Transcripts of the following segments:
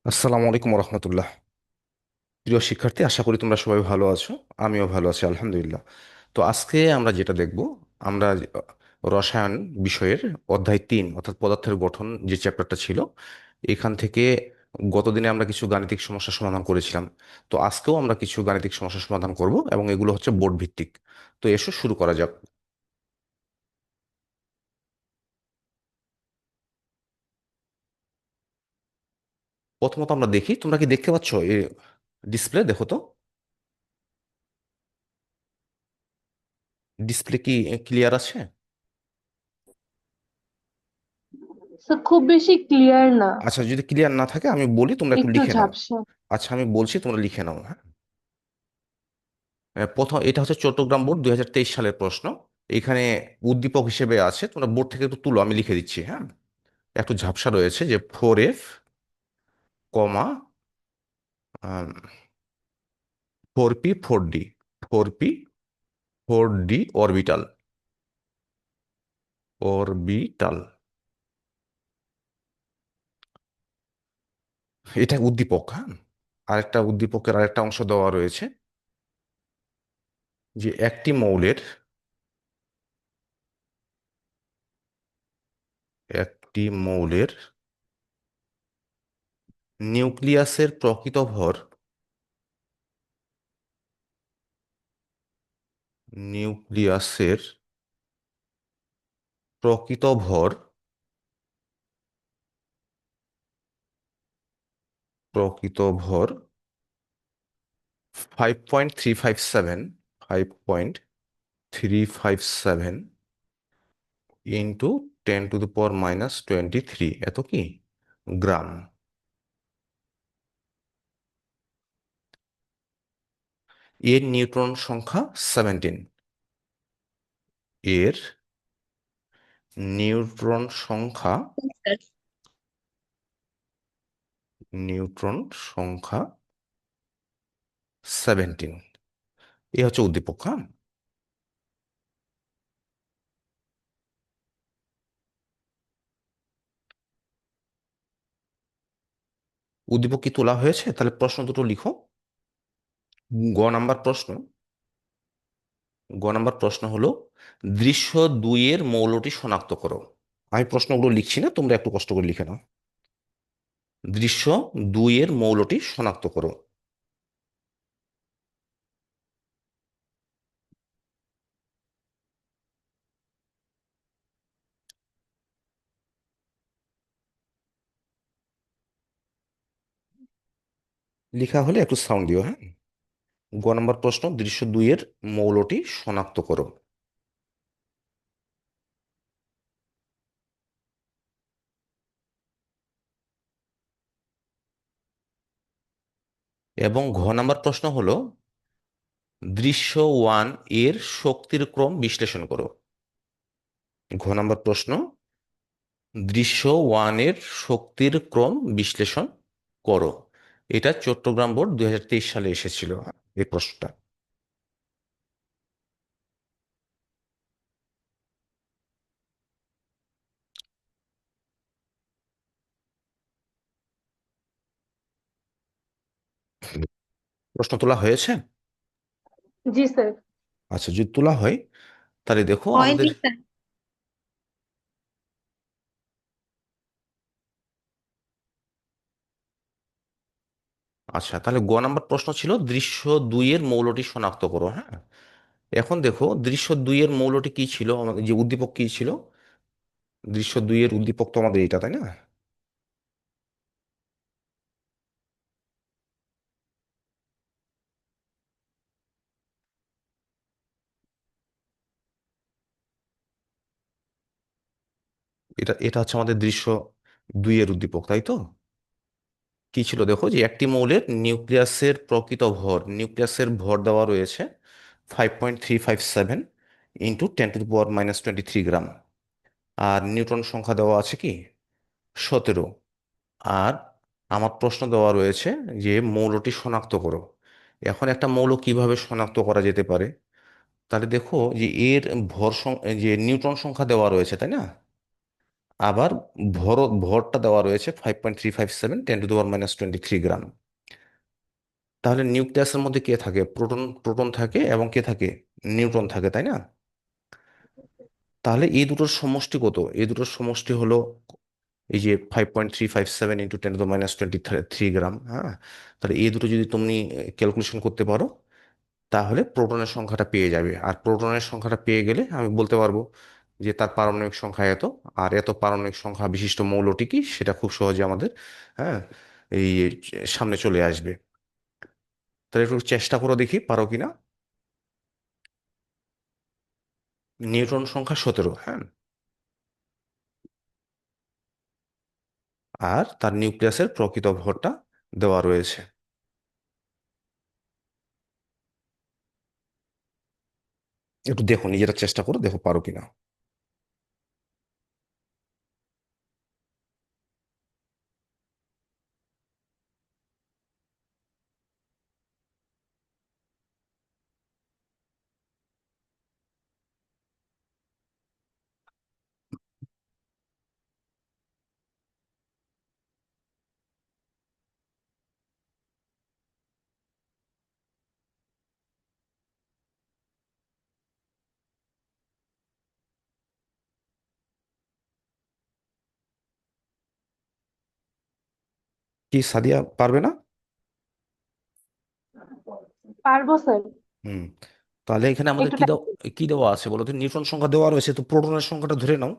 আসসালামু আলাইকুম রহমতুল্লাহ। প্রিয় শিক্ষার্থী, আশা করি তোমরা সবাই ভালো আছো। আমিও ভালো আছি, আলহামদুলিল্লাহ। তো আজকে আমরা যেটা দেখব, আমরা রসায়ন বিষয়ের অধ্যায় 3 অর্থাৎ পদার্থের গঠন যে চ্যাপ্টারটা ছিল, এখান থেকে গতদিনে আমরা কিছু গাণিতিক সমস্যা সমাধান করেছিলাম। তো আজকেও আমরা কিছু গাণিতিক সমস্যা সমাধান করব এবং এগুলো হচ্ছে বোর্ড ভিত্তিক। তো এসো শুরু করা যাক। প্রথমত আমরা দেখি, তোমরা কি দেখতে পাচ্ছ এই ডিসপ্লে? দেখো তো, ডিসপ্লে কি ক্লিয়ার আছে? খুব বেশি ক্লিয়ার না। আচ্ছা, যদি ক্লিয়ার না থাকে আমি বলি, তোমরা একটু একটু লিখে নাও। ঝাপসা। আচ্ছা, আমি বলছি, তোমরা লিখে নাও, হ্যাঁ। প্রথম এটা হচ্ছে চট্টগ্রাম বোর্ড 2023 সালের প্রশ্ন। এখানে উদ্দীপক হিসেবে আছে, তোমরা বোর্ড থেকে একটু তুলো, আমি লিখে দিচ্ছি, হ্যাঁ। একটু ঝাপসা রয়েছে যে 4F, কমা 4P 4D, 4P 4D orbital, orbital. এটা উদ্দীপক, হ্যাঁ। আরেকটা উদ্দীপকের আরেকটা অংশ দেওয়া রয়েছে যে একটি মৌলের নিউক্লিয়াসের প্রকৃত ভর, নিউক্লিয়াসের প্রকৃত ভর, প্রকৃত ভর 5.357, 5.357 ইন্টু 10⁻⁻23, এত কি গ্রাম। এর নিউট্রন সংখ্যা 17। এর নিউট্রন সংখ্যা, নিউট্রন সংখ্যা 17। এ হচ্ছে উদ্দীপক, হ্যাঁ। উদ্দীপক কি তোলা হয়েছে? তাহলে প্রশ্ন দুটো লিখো। গ নাম্বার প্রশ্ন, গ নাম্বার প্রশ্ন হলো, দৃশ্য 2 এর মৌলটি শনাক্ত করো। আমি প্রশ্নগুলো লিখছি না, তোমরা একটু কষ্ট করে লিখে নাও। দৃশ্য 2 এর মৌলটি শনাক্ত করো। লেখা হলে একটু সাউন্ড দিও, হ্যাঁ। গ নাম্বার প্রশ্ন, দৃশ্য 2 এর মৌলটি শনাক্ত করো। এবং ঘ নাম্বার প্রশ্ন হলো, দৃশ্য 1 এর শক্তির ক্রম বিশ্লেষণ করো। ঘ নাম্বার প্রশ্ন, দৃশ্য 1 এর শক্তির ক্রম বিশ্লেষণ করো। এটা চট্টগ্রাম বোর্ড 2023 সালে এসেছিল, এই প্রশ্নটা। প্রশ্ন তোলা হয়েছে? জি স্যার। আচ্ছা, যদি তোলা হয় তাহলে দেখো হয়নি আমাদের। স্যার। আচ্ছা, তাহলে গ নাম্বার প্রশ্ন ছিল দৃশ্য 2 এর মৌলটি শনাক্ত করো, হ্যাঁ। এখন দেখো, দৃশ্য 2 এর মৌলটি কি ছিল, আমাদের যে উদ্দীপক কি ছিল। দৃশ্য 2 এর উদ্দীপক তো আমাদের এটা, তাই না? এটা এটা হচ্ছে আমাদের দৃশ্য 2 এর উদ্দীপক, তাই তো। কি ছিল দেখো, যে একটি মৌলের নিউক্লিয়াসের ভর দেওয়া রয়েছে 5.357 ইন্টু 10⁻⁻23 গ্রাম। আর নিউট্রন সংখ্যা দেওয়া আছে কি 17। আর আমার প্রশ্ন দেওয়া রয়েছে যে মৌলটি শনাক্ত করো। এখন একটা মৌল কিভাবে শনাক্ত করা যেতে পারে? তাহলে দেখো যে এর যে নিউট্রন সংখ্যা দেওয়া রয়েছে, তাই না? আবার ভরটা দেওয়া রয়েছে 5.357 10⁻⁻23 গ্রাম। তাহলে নিউক্লিয়াসের মধ্যে কে থাকে? প্রোটন প্রোটন থাকে এবং কে থাকে? নিউট্রন থাকে, তাই না? তাহলে এই দুটোর সমষ্টি কত? এই দুটোর সমষ্টি হলো এই যে 5.357 × 10⁻⁻23 গ্রাম। হ্যাঁ, তাহলে এই দুটো যদি তুমি ক্যালকুলেশন করতে পারো, তাহলে প্রোটনের সংখ্যাটা পেয়ে যাবে। আর প্রোটনের সংখ্যাটা পেয়ে গেলে আমি বলতে পারবো যে তার পারমাণবিক সংখ্যা এত, আর এত পারমাণবিক সংখ্যা বিশিষ্ট মৌলটি কি সেটা খুব সহজে আমাদের, হ্যাঁ, এই সামনে চলে আসবে। তাহলে একটু চেষ্টা করে দেখি পারো কিনা। নিউট্রন সংখ্যা 17, হ্যাঁ, আর তার নিউক্লিয়াসের প্রকৃত ভরটা দেওয়া রয়েছে। একটু দেখো, নিজেরা চেষ্টা করো, দেখো পারো কিনা। কি সাদিয়া পারবে না? পারবো স্যার। হুম। তাহলে এখানে আমাদের একটু কি টাইম। কি দেওয়া আছে বলো তো? নিউট্রন সংখ্যা দেওয়া রয়েছে, তো প্রোটনের সংখ্যাটা ধরে নাও।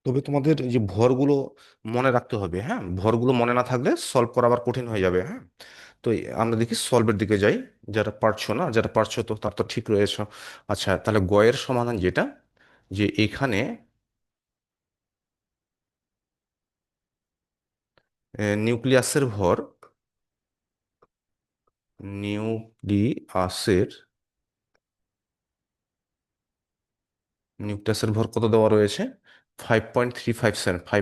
তবে তোমাদের এই যে ভরগুলো মনে রাখতে হবে, হ্যাঁ, ভরগুলো মনে না থাকলে সলভ করা আবার কঠিন হয়ে যাবে। হ্যাঁ, তো আমরা দেখি সলভের দিকে যাই। যারা পারছো না, যারা পারছো তো তার তো ঠিক রয়েছে। আচ্ছা, তাহলে গয়ের সমাধান যেটা, যে এখানে নিউক্লিয়াসের ভর, নিউক্লিয়াসের নিউক্লিয়াসের ভর কত দেওয়া রয়েছে? 5.357 ×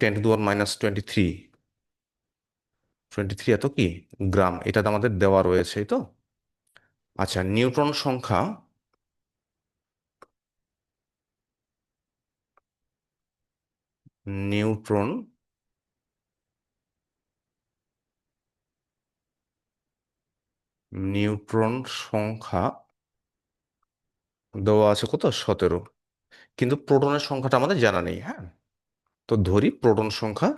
10⁻⁻23 এত কি গ্রাম, এটা তো আমাদের দেওয়া রয়েছে, এই তো। আচ্ছা, নিউট্রন সংখ্যা, নিউট্রন নিউট্রন সংখ্যা দেওয়া আছে কত? 17। কিন্তু প্রোটনের সংখ্যাটা আমাদের জানা নেই। হ্যাঁ, তো ধরি প্রোটন সংখ্যা,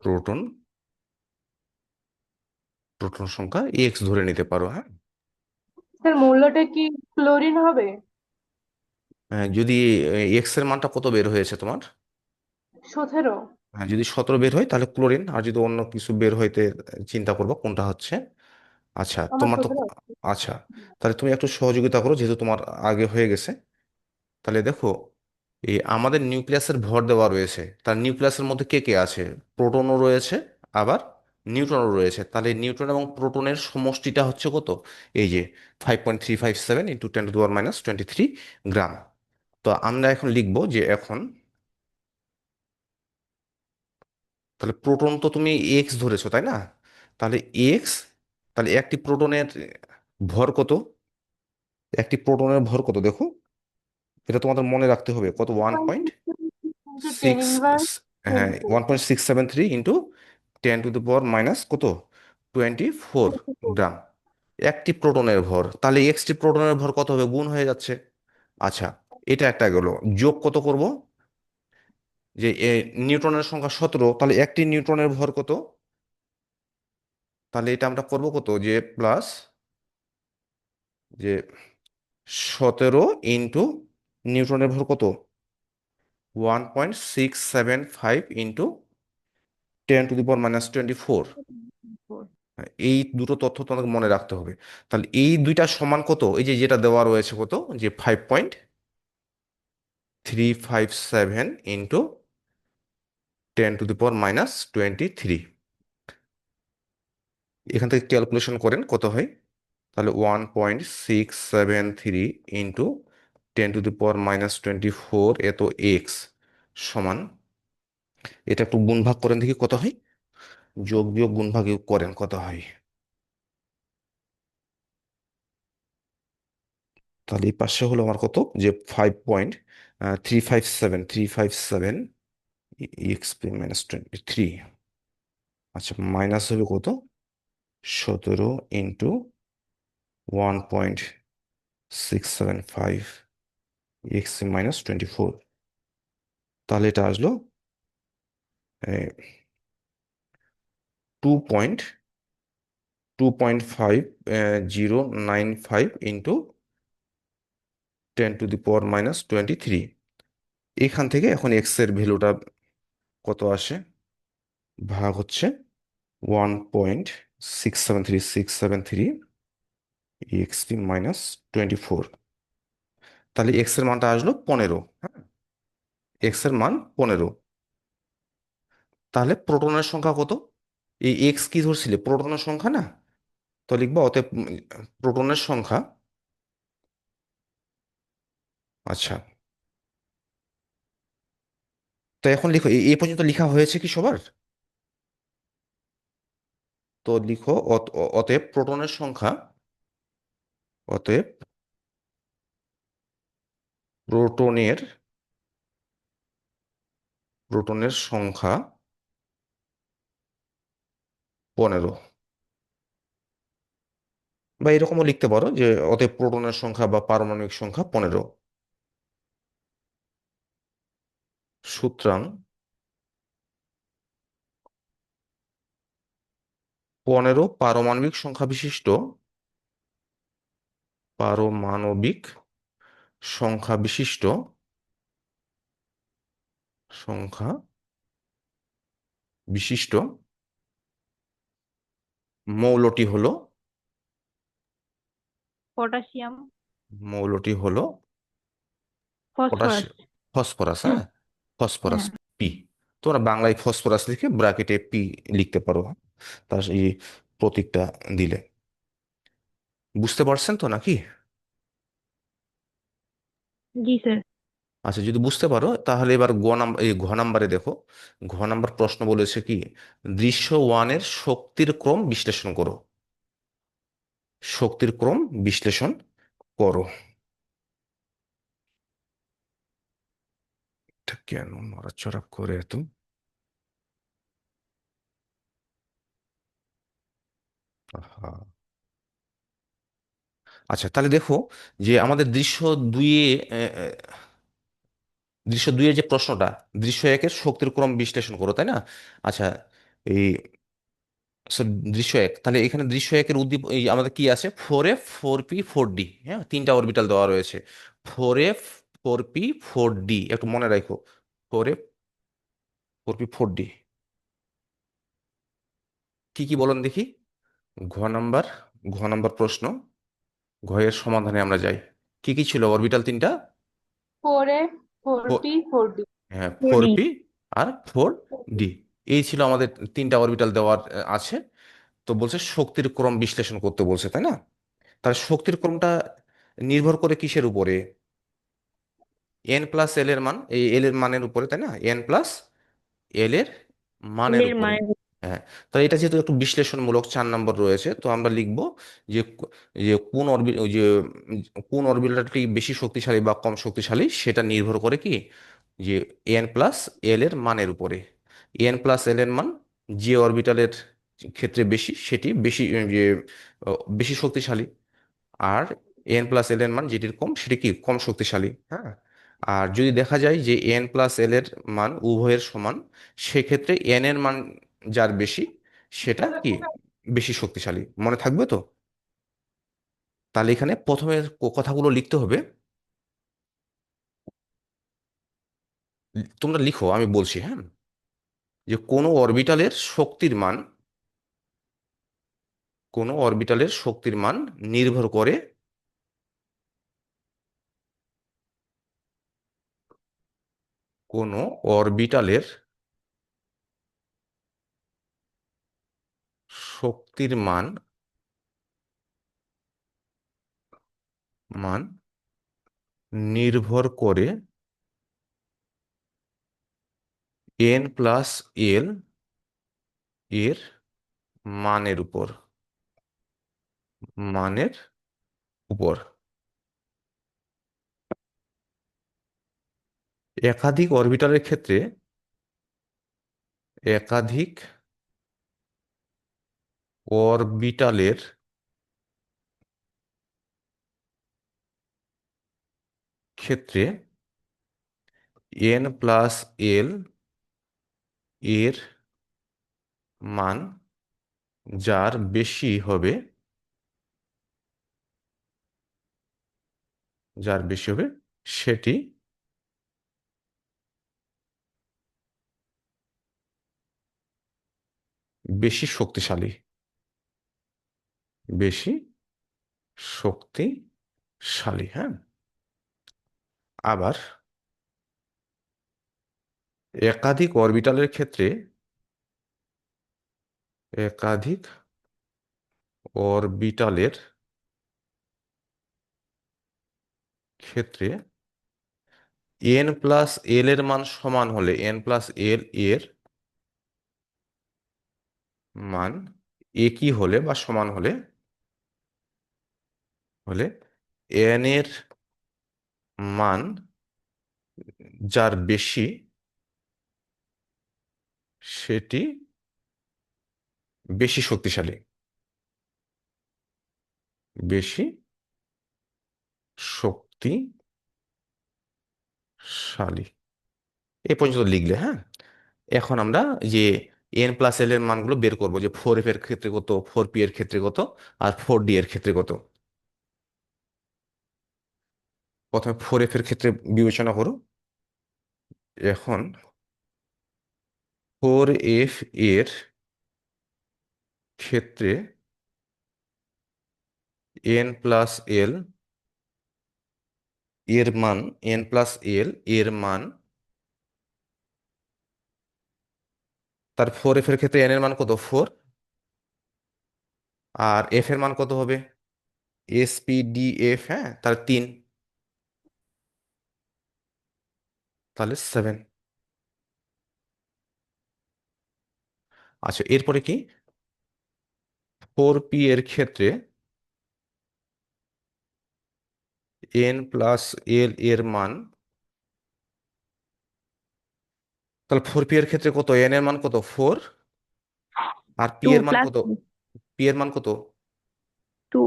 প্রোটন প্রোটন সংখ্যা এক্স ধরে নিতে পারো। হ্যাঁ, স্যার মূল্যটা কি ক্লোরিন হবে? যদি এক্স এর মানটা কত বের হয়েছে তোমার? 17। হ্যাঁ, যদি 17 বের হয় তাহলে ক্লোরিন, আর যদি অন্য কিছু বের হইতে চিন্তা করবো কোনটা হচ্ছে। আচ্ছা, আমার তোমার তো, 17। আচ্ছা, তাহলে তুমি একটু সহযোগিতা করো যেহেতু তোমার আগে হয়ে গেছে। তাহলে দেখো, এই আমাদের নিউক্লিয়াসের ভর দেওয়া রয়েছে, তার নিউক্লিয়াসের মধ্যে কে কে আছে? প্রোটনও রয়েছে, আবার নিউট্রনও রয়েছে। তাহলে নিউট্রন এবং প্রোটনের সমষ্টিটা হচ্ছে কত? এই যে 5.357 × 10⁻⁻23 গ্রাম। তো আমরা এখন লিখবো যে এখন, তাহলে প্রোটন তো তুমি এক্স ধরেছো, তাই না? তাহলে এক্স, তাহলে একটি প্রোটনের ভর কত? একটি প্রোটনের ভর কত দেখো, এটা তোমাদের মনে রাখতে হবে কত? 10 1.6, ইনভার্স হ্যাঁ, 1.673 × 10⁻⁻ কত? 24 গ্রাম একটি প্রোটনের ভর। তাহলে এক্সটি প্রোটনের ভর কত হবে? গুণ হয়ে যাচ্ছে। আচ্ছা, এটা একটা গেল। যোগ কত করব? যে নিউটনের সংখ্যা 17, তাহলে একটি নিউটনের ভর কত? তাহলে এটা আমরা করব কত, যে প্লাস, যে 17 ইন্টু নিউটনের ভর কত, 1.675 ইন্টু 10⁻⁻24। এই দুটো তথ্য তোমাকে মনে রাখতে হবে। তাহলে এই দুইটা সমান কত, এই যে যেটা দেওয়া রয়েছে কত, যে 5.357 ইন্টু 10⁻⁻23। এখান থেকে ক্যালকুলেশন করেন কত হয়। তাহলে 1.673 ইন্টু 10⁻⁻24, এত এক্স সমান, এটা একটু গুণ ভাগ করেন দেখি কত হয়, যোগ বিয়োগ গুণ ভাগ করেন কত হয়। তাহলে এই পাশে হলো আমার কত, যে 5.357 এক্স পি মাইনাস 23। আচ্ছা, মাইনাস হবে কত, 17 ইন্টু 1.675 এক্স পি মাইনাস 24। তাহলে এটা আসলো 2.05 ইন্টু 10⁻⁻23। এখান থেকে এখন এক্স এর ভ্যালুটা কত আসে, ভাগ হচ্ছে 1.673 এক্স পি মাইনাস 24। তাহলে এক্স এর মানটা আসলো 15। হ্যাঁ, এক্স এর মান 15। তাহলে প্রোটনের সংখ্যা কত, এই এক্স কি ধরছিলে, প্রোটনের সংখ্যা না, তো লিখবো অতএব প্রোটনের সংখ্যা। আচ্ছা, তো এখন লিখো, এই পর্যন্ত লেখা হয়েছে কি সবার? তো লিখো অতএব প্রোটনের সংখ্যা, অতএব প্রোটনের প্রোটনের সংখ্যা 15। বা এরকমও লিখতে পারো যে অতএব প্রোটনের সংখ্যা বা পারমাণবিক সংখ্যা 15। সুতরাং 15 পারমাণবিক সংখ্যা বিশিষ্ট, পারমাণবিক সংখ্যা বিশিষ্ট সংখ্যা বিশিষ্ট মৌলটি হলো, পটাশিয়াম। মৌলটি হলো পটাশ, ফসফরাস। ফসফরাস। হ্যাঁ, ফসফরাস হ্যাঁ। পি। তোমরা বাংলায় ফসফরাস লিখে ব্র্যাকেটে পি লিখতে পারো, তার এই প্রতীকটা দিলে। বুঝতে পারছেন তো নাকি? জি স্যার। আচ্ছা, যদি বুঝতে পারো তাহলে এবার ঘ নাম্বারে দেখো। ঘ নাম্বার প্রশ্ন বলেছে কি, দৃশ্য ওয়ানের শক্তির ক্রম বিশ্লেষণ করো। শক্তির ক্রম বিশ্লেষণ করো। এটা কেন নড়াচড়া করে এত? আহা। আচ্ছা, তাহলে দেখো যে আমাদের দুইয়ে দৃশ্য দুইয়ের যে প্রশ্নটা, দৃশ্য একের শক্তির ক্রম বিশ্লেষণ করো, তাই না? আচ্ছা, এই দৃশ্য এক, তাহলে এখানে দৃশ্য একের উদ্দীপ এই আমাদের কি আছে, 4f 4p 4d। হ্যাঁ, তিনটা অরবিটাল দেওয়া রয়েছে, 4f 4p 4d, একটু মনে রাখো। 4f 4p 4d কি কি বলেন দেখি। ঘ নাম্বার, ঘ নাম্বার প্রশ্ন, ঘয়ের সমাধানে আমরা যাই। কি কি ছিল অরবিটাল তিনটা? 4a 4p 4d। হ্যাঁ, ফোর ফোরডি। P R 4d। এই ছিল আমাদের তিনটা অরবিটাল দেওয়ার আছে। তো বলছে শক্তির ক্রম বিশ্লেষণ করতে বলছে, তাই না? তাহলে শক্তির ক্রমটা নির্ভর করে কিসের উপরে, এন প্লাস এল এর মান, এই এল এর মানের উপরে, তাই না? এন প্লাস এল এর মানের এর উপরে। মানে। হ্যাঁ, তো এটা যেহেতু একটু বিশ্লেষণমূলক 4 নম্বর রয়েছে, তো আমরা লিখব যে যে কোন অরবিট যে কোন অরবিটালটি বেশি শক্তিশালী বা কম শক্তিশালী, সেটা নির্ভর করে কি, যে এন প্লাস এল এর মানের উপরে। এন প্লাস এল এর মান যে অরবিটালের ক্ষেত্রে বেশি, সেটি বেশি বেশি শক্তিশালী। আর এন প্লাস এল এর মান যেটির কম, সেটি কি, কম শক্তিশালী। হ্যাঁ, আর যদি দেখা যায় যে এন প্লাস এল এর মান উভয়ের সমান, সেক্ষেত্রে এন এর মান যার বেশি, সেটা কি, বেশি শক্তিশালী। মনে থাকবে তো? তাহলে এখানে প্রথমে কথাগুলো লিখতে হবে। তোমরা লিখো, আমি বলছি, হ্যাঁ। যে কোনো অরবিটালের শক্তির মান নির্ভর করে কোনো অরবিটালের শক্তির মান নির্ভর করে n+l এর মানের উপর মানের উপর একাধিক অরবিটালের ক্ষেত্রে একাধিক অরবিটালের ক্ষেত্রে n+l এর মান যার বেশি হবে সেটি বেশি শক্তিশালী বেশি শক্তিশালী, হ্যাঁ। আবার একাধিক অরবিটালের ক্ষেত্রে একাধিক অরবিটালের ক্ষেত্রে n+l এর মান সমান হলে n+l এর মান একই হলে বা সমান হলে n এর মান যার বেশি সেটি বেশি শক্তিশালী বেশি শক্তিশালী। এ পর্যন্ত লিখলে, হ্যাঁ। এখন আমরা যে n+l এর মানগুলো বের করবো, যে 4f এর ক্ষেত্রে কত, 4p এর ক্ষেত্রে কত, আর 4d এর ক্ষেত্রে কত। প্রথমে 4f এর ক্ষেত্রে বিবেচনা করো। এখন 4f এর ক্ষেত্রে n+l এর মান n+l এর মান, তার 4f এর ক্ষেত্রে n এর মান কত, 4, আর f এর মান কত হবে, spdf, হ্যাঁ, তাহলে 3, তাহলে 7। আচ্ছা, এরপরে কি, 4p এর ক্ষেত্রে n+l এর মান, তাহলে 4p এর ক্ষেত্রে কত, n এর মান কত, 4, আর p টু এর মান প্লাস কত, p এর মান কত, টু,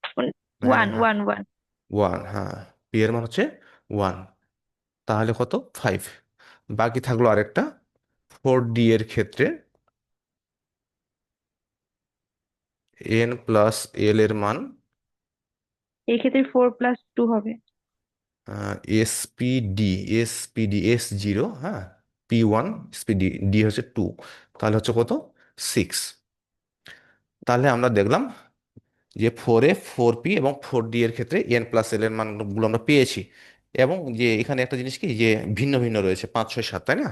হ্যাঁ ওয়ান হ্যাঁ, ওয়ান ওয়ান 1, হ্যাঁ, p এর মান হচ্ছে 1, তাহলে কত, 5। বাকি থাকলো আরেকটা, 4d এর ক্ষেত্রে n+l এর মান এক্ষেত্রে 4+2 হবে। এসপিডি এসপিডি S0, হ্যাঁ, p1, স্পিডি ডি হচ্ছে 2, তাহলে হচ্ছে কত, 6। তাহলে আমরা দেখলাম যে 4p এবং 4d এর ক্ষেত্রে n+l এর মানগুলো আমরা পেয়েছি, এবং যে এখানে একটা জিনিস কি, যে ভিন্ন ভিন্ন রয়েছে 5, 6, 7, তাই না?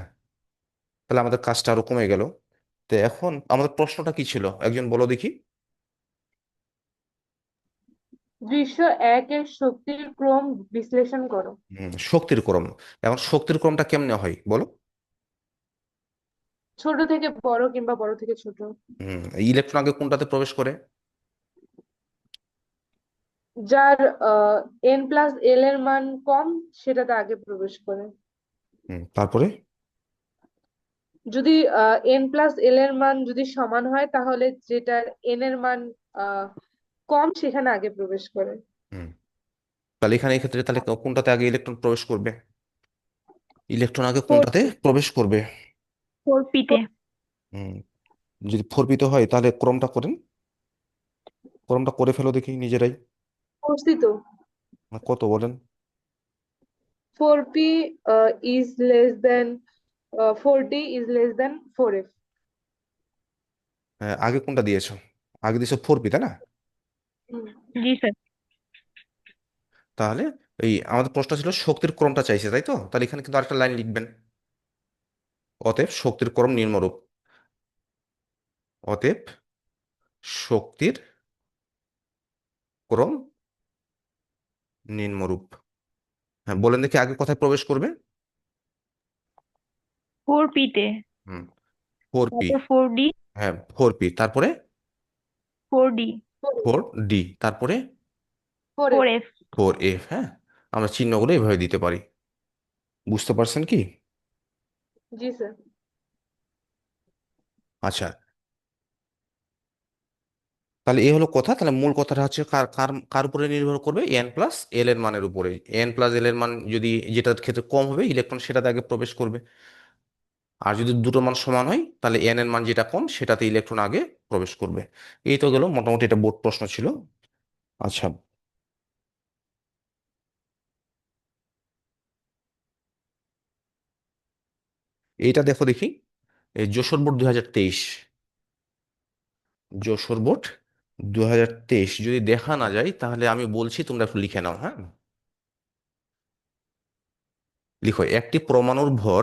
তাহলে আমাদের কাজটা আরো কমে গেল। তো এখন আমাদের প্রশ্নটা কি ছিল, একজন বলো দেখি। দৃশ্য একের শক্তির ক্রম বিশ্লেষণ করো। শক্তির ক্রম। এখন শক্তির ক্রমটা কেমনে হয় বলো। ছোট থেকে বড় কিংবা বড় থেকে ছোট। ইলেকট্রন আগে কোনটাতে প্রবেশ করে? যার n+l এর মান কম সেটাতে আগে প্রবেশ করে। তারপরে? যদি n+l এর মান যদি সমান হয় তাহলে যেটার n এর মান আহ, কম সেখানে আগে প্রবেশ করে। হুম, তাহলে এখানে এই ক্ষেত্রে তাহলে কোনটাতে আগে ইলেকট্রন প্রবেশ করবে? ইলেকট্রন আগে ফোর কোনটাতে প্রবেশ করবে? 4p-তে। হুম, যদি 4p হয় তাহলে ক্রমটা করে ফেলো দেখি নিজেরাই। করছি তো। কত বলেন? 4p is less than 4d is less than 4f। হ্যাঁ, আগে কোনটা দিয়েছো? আগে দিয়েছো 4p, তাই না? হুম। জি স্যার। তাহলে এই আমাদের প্রশ্ন ছিল শক্তির ক্রমটা চাইছে, তাই তো? তাহলে এখানে কিন্তু আরেকটা লাইন লিখবেন, অতএব শক্তির ক্রম নিম্নরূপ। অতএব শক্তির ক্রম নিম্নরূপ। হ্যাঁ, বলেন দেখি আগে কোথায় প্রবেশ করবে? 4p তে। হুম, 4p। তারপর 4d। হ্যাঁ, 4p, তারপরে 4d। 4d, তারপরে 4f। 4f। 4f। হ্যাঁ, আমরা চিহ্নগুলো এভাবে দিতে পারি। বুঝতে পারছেন কি? জি স্যার। আচ্ছা, তাহলে এই হলো কথা। তাহলে মূল কথাটা হচ্ছে কার কার কার উপরে নির্ভর করবে? এন প্লাস এল এর মানের উপরে। এন প্লাস এল এর মান যদি যেটার ক্ষেত্রে কম হবে, ইলেকট্রন সেটাতে আগে প্রবেশ করবে। আর যদি দুটো মান সমান হয়, তাহলে এন এর মান যেটা কম সেটাতে ইলেকট্রন আগে প্রবেশ করবে। এই তো গেল মোটামুটি, এটা বোর্ড প্রশ্ন ছিল। আচ্ছা, এইটা দেখো দেখি, এই যশোর বোর্ড 2023, যশোর বোর্ড 2023 যদি দেখা না যায় তাহলে আমি বলছি তোমরা একটু লিখে নাও, হ্যাঁ? লিখো, একটি পরমাণুর ভর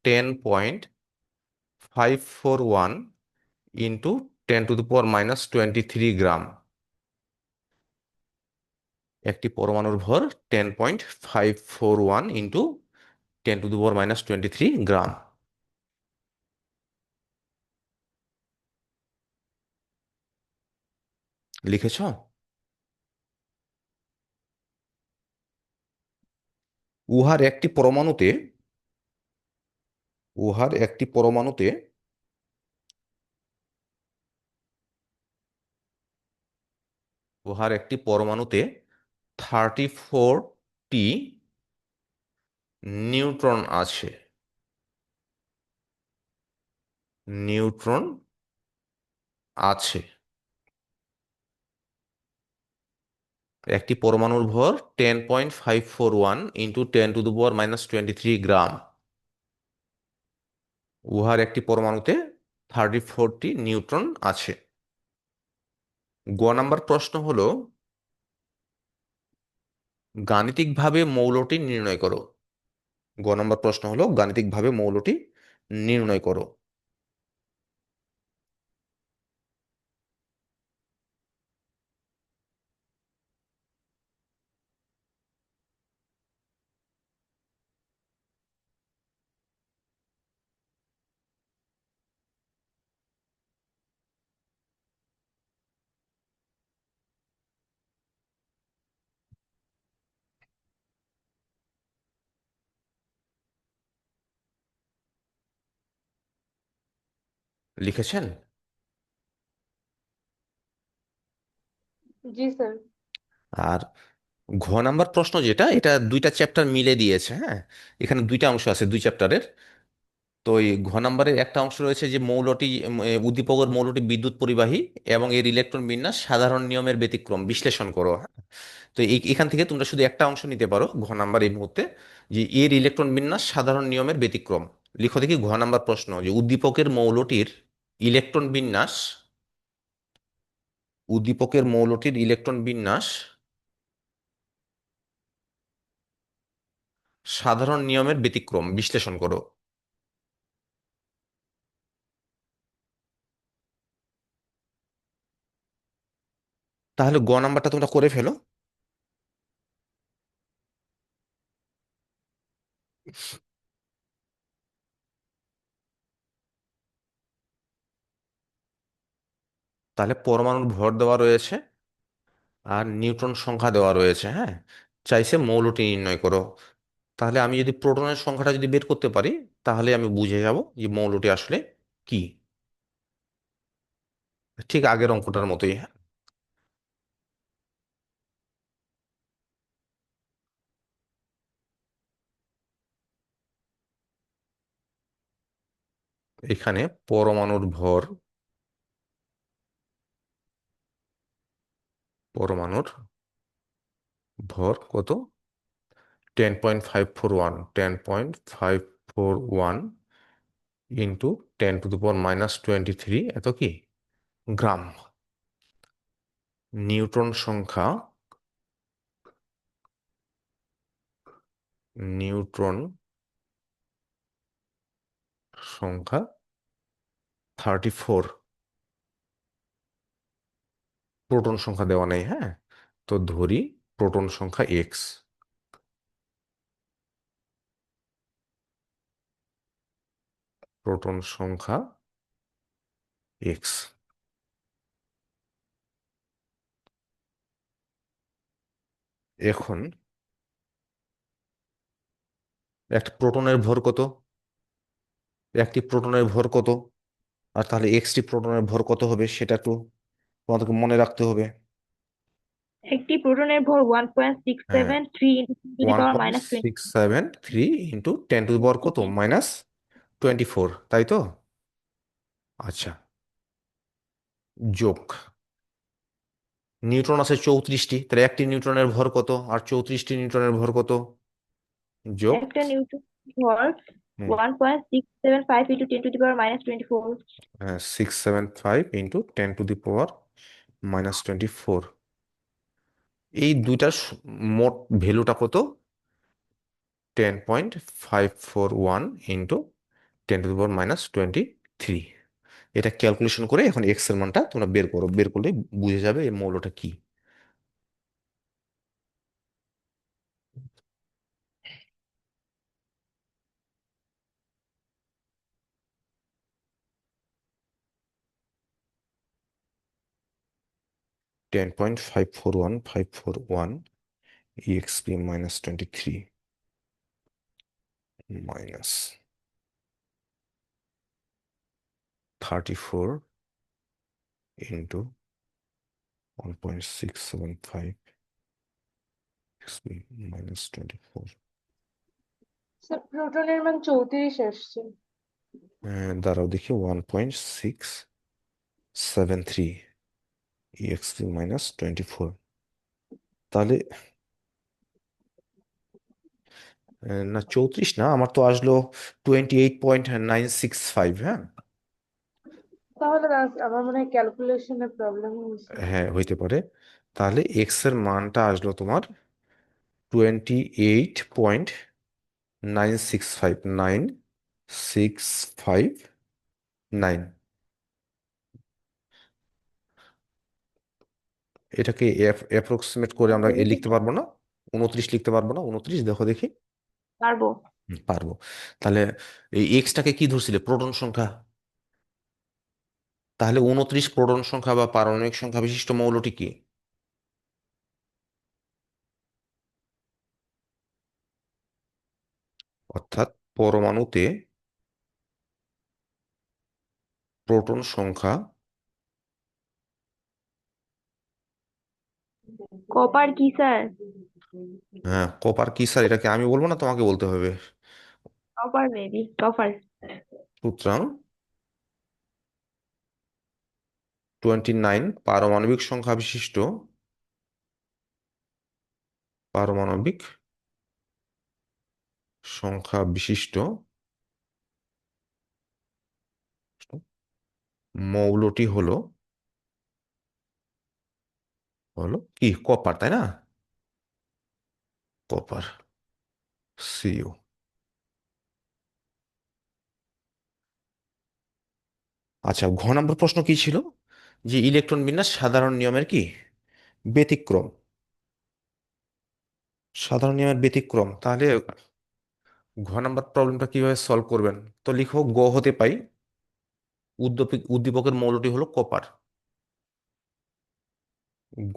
10.541 ইন্টু 10⁻⁻23 গ্রাম। একটি পরমাণুর ভর 10.541 ইন্টু 10⁻⁻23 গ্রাম। লিখেছ? উহার একটি পরমাণুতে উহার একটি পরমাণুতে উহার একটি পরমাণুতে 34টি নিউট্রন আছে। নিউট্রন আছে। একটি পরমাণুর ভর 10.541 ইন্টু 10⁻⁻23 গ্রাম। উহার একটি পরমাণুতে 34টি নিউট্রন আছে। গ নাম্বার প্রশ্ন হলো, গাণিতিকভাবে মৌলটি নির্ণয় করো। গ নাম্বার প্রশ্ন হলো, গাণিতিকভাবে মৌলটি নির্ণয় করো। লিখেছেন? জি স্যার। আর ঘ নাম্বার প্রশ্ন যেটা, এটা দুইটা চ্যাপ্টার মিলে দিয়েছে, হ্যাঁ? এখানে দুইটা অংশ আছে দুই চ্যাপ্টারের। তো এই ঘ নাম্বারের একটা অংশ রয়েছে যে মৌলটি উদ্দীপকের মৌলটি বিদ্যুৎ পরিবাহী এবং এর ইলেকট্রন বিন্যাস সাধারণ নিয়মের ব্যতিক্রম বিশ্লেষণ করো, হ্যাঁ? তো এখান থেকে তোমরা শুধু একটা অংশ নিতে পারো ঘ নাম্বার এই মুহূর্তে, যে এর ইলেকট্রন বিন্যাস সাধারণ নিয়মের ব্যতিক্রম। লিখো দেখি ঘ নাম্বার প্রশ্ন, যে ইলেকট্রন বিন্যাস উদ্দীপকের মৌলটির ইলেকট্রন বিন্যাস সাধারণ নিয়মের ব্যতিক্রম বিশ্লেষণ করো। তাহলে গ নাম্বারটা তোমরা করে ফেলো। তাহলে পরমাণুর ভর দেওয়া রয়েছে আর নিউট্রন সংখ্যা দেওয়া রয়েছে, হ্যাঁ? চাইছে মৌলটি নির্ণয় করো। তাহলে আমি যদি প্রোটনের সংখ্যাটা যদি বের করতে পারি, তাহলে আমি বুঝে যাব যে মৌলটি আসলে কি। ঠিক আগের অঙ্কটার মতোই, হ্যাঁ? এখানে পরমাণুর ভর পরমাণুর ভর কত? 10.541, 10.541 ইন্টু 10⁻⁻23, এত কি গ্রাম। নিউট্রন সংখ্যা, নিউট্রন সংখ্যা 34। প্রোটন সংখ্যা দেওয়া নেই, হ্যাঁ, তো ধরি প্রোটন সংখ্যা এক্স। প্রোটন সংখ্যা এক্স। এখন একটা প্রোটনের ভর কত? একটি প্রোটনের ভর কত? আর তাহলে এক্সটি প্রোটনের ভর কত হবে সেটা একটু তোমাদেরকে মনে রাখতে হবে। একটি প্রোটনের ভর ওয়ান পয়েন্ট সিক্স হ্যাঁ, seven three into to the one power point minus six seven three into 10⁻⁻ কত, -24, তাই তো? আচ্ছা, যোগ। নিউট্রন আছে 34টি, তাহলে একটি নিউট্রনের ভর কত আর 34টি নিউট্রনের ভর কত? যোগ। একটা নিউটন ভর হুম, 1.675 ইন্টু 10⁻⁻24। 675 ইন্টু 10⁻⁻24। এই দুইটার মোট ভ্যালুটা কত? 10.541 ইন্টু 10⁻⁻23। এটা ক্যালকুলেশন করে এখন এক্স এর মানটা তোমরা বের করো, বের করলে বুঝে যাবে এই মৌলটা কি। 10.541 exp -23 minus 34 into 1.675 exp -24। Sir প্রোটনের মান 34 আসছে। দাঁড়াও দেখি, 1.673 exp -24। তাহলে না 34 না, আমার তো আসলো 28.965। হ্যাঁ, তাহলে আমার মনে হয় ক্যালকুলেশনে প্রবলেম হয়েছে। হ্যাঁ হইতে পারে। তাহলে এক্স এর মানটা আসলো তোমার 28.9659 এটাকে অ্যাপ্রক্সিমেট করে আমরা লিখতে পারবো না? 29 লিখতে পারবো না? 29 দেখো দেখি। পারবো। পারবো। তাহলে এই এক্সটাকে কি ধরছিলে, প্রোটন সংখ্যা। তাহলে 29 প্রোটন সংখ্যা বা পারমাণবিক সংখ্যা বিশিষ্ট মৌলটি কি? অর্থাৎ পরমাণুতে প্রোটন সংখ্যা। কপার কি স্যার? হ্যাঁ, কপার কি স্যার, এটাকে আমি বলবো না, তোমাকে বলতে হবে। Copper maybe copper. সুতরাং 29 পারমাণবিক সংখ্যা বিশিষ্ট, পারমাণবিক সংখ্যা বিশিষ্ট মৌলটি হলো, হলো কি কপার, তাই না? Copper, CU. আচ্ছা, ঘ নম্বর প্রশ্ন কি ছিল? যে ইলেকট্রন বিন্যাস সাধারণ নিয়মের কি ব্যতিক্রম। সাধারণ নিয়মের ব্যতিক্রম, তাহলে ঘ নম্বর প্রবলেমটা কিভাবে সলভ করবেন? তো লিখো, গ হতে পাই উদ্দীপকের মৌলটি হলো কপার।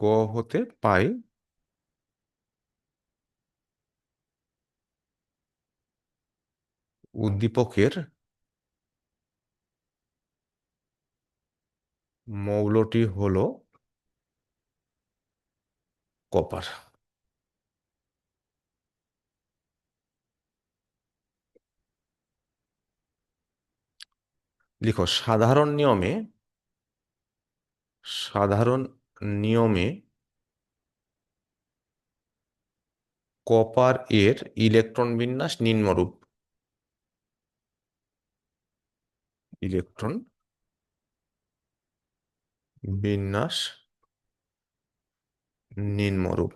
গ হতে পাই উদ্দীপকের মৌলটি হলো কপার। লিখো, সাধারণ নিয়মে, সাধারণ নিয়মে কপার এর ইলেকট্রন বিন্যাস নিম্নরূপ। ইলেকট্রন বিন্যাস নিম্নরূপ।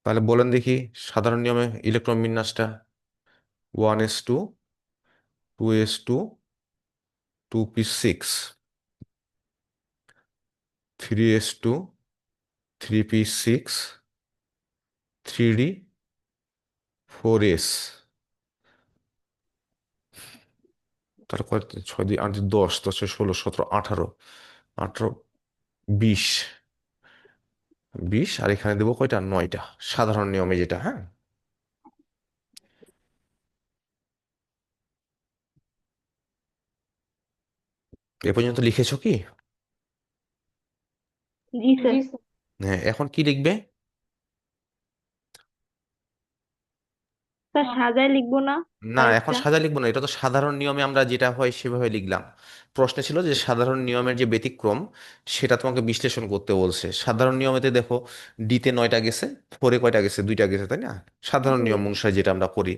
তাহলে বলেন দেখি সাধারণ নিয়মে electron বিন্যাসটা। 1s2, 2s2, 2p6, 3s2, 3p6, 3d, 4s। তাহলে কয়, 6 দিয়ে 8 দিয়ে 10, 10 এ 16, 17, 18, 18, 20, 20, আর এখানে দেবো কয়টা, 9টা, সাধারণ নিয়মে যেটা। হ্যাঁ, এ পর্যন্ত লিখেছো কি? জি স্যার। জি স্যার। হ্যাঁ, এখন কি লিখবে? স্যার সাজায় লিখবো না না, এখন আরেকটা? সাজা লিখবো না, এটা তো সাধারণ নিয়মে আমরা যেটা হয় সেভাবে লিখলাম। প্রশ্নে ছিল যে সাধারণ নিয়মের যে ব্যতিক্রম সেটা তোমাকে বিশ্লেষণ করতে বলছে। সাধারণ নিয়মেতে দেখো, ডিতে 9টা গেছে, ফোরে কয়টা গেছে, 2টা গেছে, তাই না? সাধারণ জি। নিয়ম অনুসারে যেটা আমরা করি।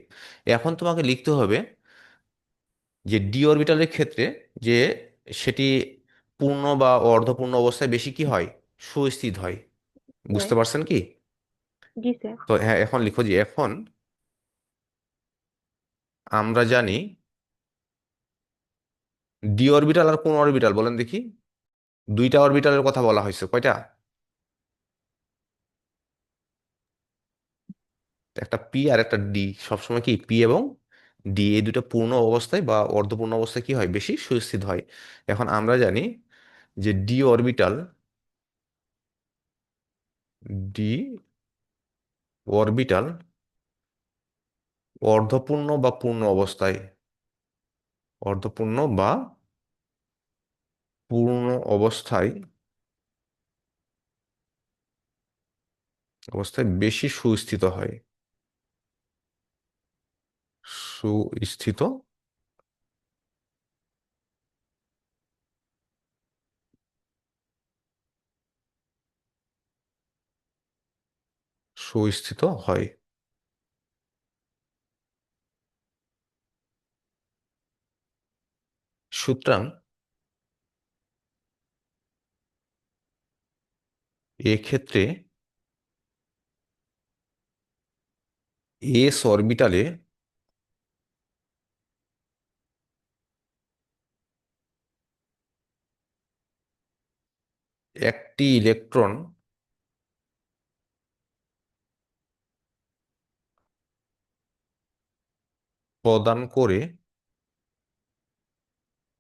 এখন তোমাকে লিখতে হবে যে ডি অরবিটালের ক্ষেত্রে যে সেটি পূর্ণ বা অর্ধপূর্ণ অবস্থায় বেশি কি হয়, সুস্থিত হয়। বুঝতে পারছেন কি? জি স্যার। তো হ্যাঁ, এখন লিখো যে এখন আমরা জানি ডি অরবিটাল আর কোন অরবিটাল বলেন দেখি। 2টা অরবিটালের কথা বলা হয়েছে, কয়টা? একটা পি আর একটা ডি। সবসময় কি পি এবং ডি এই দুটো পূর্ণ অবস্থায় বা অর্ধপূর্ণ অবস্থায় কি হয়, বেশি সুস্থিত হয়। এখন আমরা জানি যে ডি অরবিটাল অর্ধপূর্ণ বা পূর্ণ অবস্থায়, অর্ধপূর্ণ বা পূর্ণ অবস্থায় অবস্থায় বেশি সুস্থিত হয়। সুস্থিত, সুস্থিত হয়। সুতরাং এক্ষেত্রে এস অরবিটালে একটি ইলেকট্রন প্রদান করে,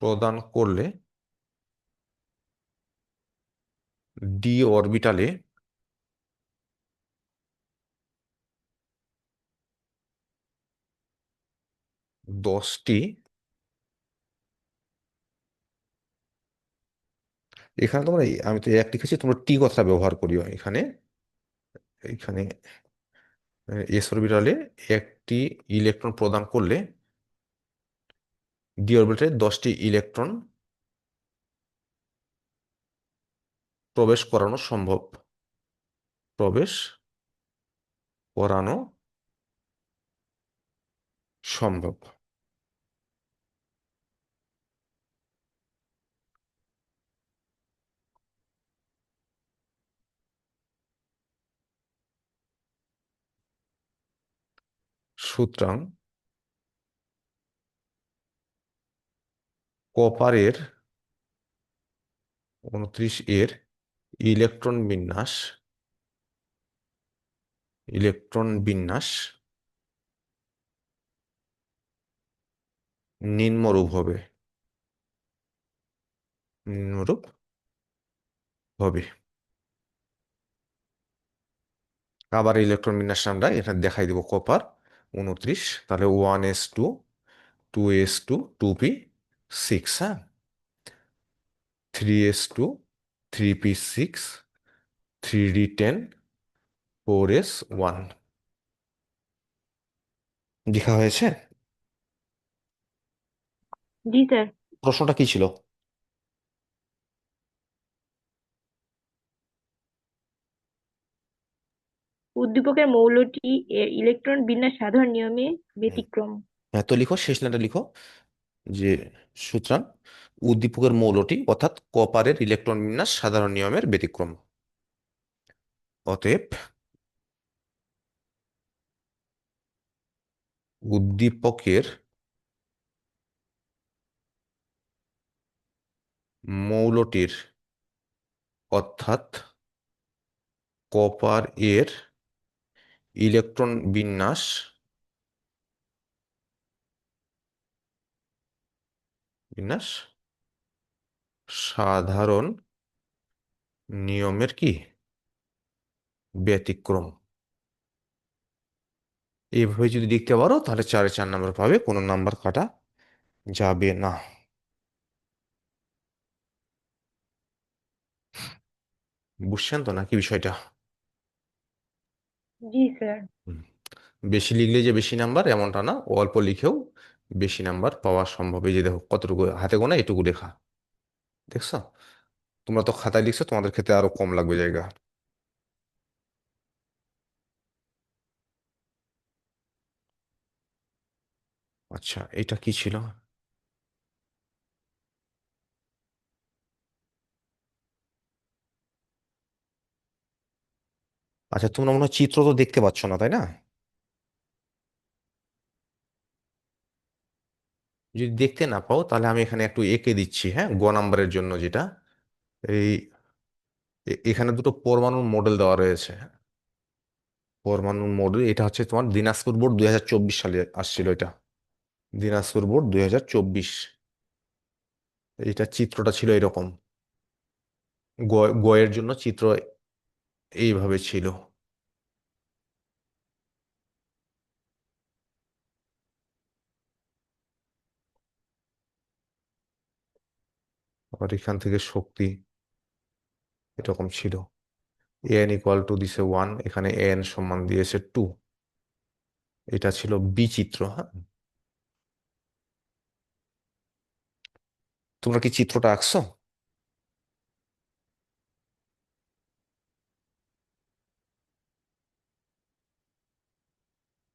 প্রদান করলে ডি অরবিটালে দশটি, এখানে তোমরা আমি তো এক লিখেছি, তোমরা টি কথা ব্যবহার করিও এখানে। এখানে এস অরবিটালে একটি ইলেকট্রন প্রদান করলে ডি অরবিটালে 10টি ইলেকট্রন প্রবেশ করানো সম্ভব। প্রবেশ করানো সম্ভব। সুতরাং কপারের 29 এর ইলেকট্রন বিন্যাস, ইলেকট্রন বিন্যাস নিম্নরূপ হবে। নিম্নরূপ হবে। আবার ইলেকট্রন বিন্যাসটা আমরা এখানে দেখাই দিব। কপার 29, তাহলে 1s2, 2s2, 2p6, হ্যাঁ, 3s2, 3p6, 3d10, 4s1 লেখা হয়েছে। জি স্যার। প্রশ্নটা কি ছিল? উদ্দীপকের মৌলটি এর ইলেকট্রন বিন্যাস সাধারণ নিয়মে হুম। ব্যতিক্রম। হ্যাঁ, তো লিখো, শেষ লাইনটা লিখো যে সুতরাং উদ্দীপকের মৌলটি অর্থাৎ কপারের ইলেকট্রন বিন্যাস সাধারণ নিয়মের ব্যতিক্রম। অতএব উদ্দীপকের মৌলটির অর্থাৎ কপার এর ইলেকট্রন বিন্যাস বিন্যাস সাধারণ নিয়মের কি ব্যতিক্রম। এইভাবে যদি লিখতে পারো তাহলে 4-4 নাম্বার পাবে, কোনো নাম্বার কাটা যাবে না। বুঝছেন তো নাকি বিষয়টা? জি স্যার। হুম। বেশি লিখলে যে বেশি নাম্বার এমনটা না, অল্প লিখেও বেশি নাম্বার পাওয়া সম্ভব। এই যে দেখো কতটুকু হাতে গোনা এটুকু লেখা, দেখছো? তোমরা তো খাতায় লিখছো, তোমাদের ক্ষেত্রে আরো কম লাগবে জায়গা। আচ্ছা, এটা কি ছিল? আচ্ছা, তোমরা মনে হয় চিত্র তো দেখতে পাচ্ছ না, তাই না? যদি দেখতে না পাও তাহলে আমি এখানে একটু এঁকে দিচ্ছি, হ্যাঁ, গ নাম্বারের জন্য যেটা এই এখানে দুটো পরমাণুর মডেল দেওয়া রয়েছে। পরমাণুর মডেল, এটা হচ্ছে তোমার দিনাজপুর বোর্ড 2024 সালে আসছিল এটা। দিনাজপুর বোর্ড 2024, এইটা চিত্রটা ছিল এরকম। গয়ের জন্য চিত্র এইভাবে ছিল। আবার এখান থেকে শক্তি এরকম ছিল। এন ইকুয়াল টু দিছে 1, এখানে এন সমান দিয়েছে 2। এটা ছিল বিচিত্র, হ্যাঁ। তোমরা কি চিত্রটা আঁকছো?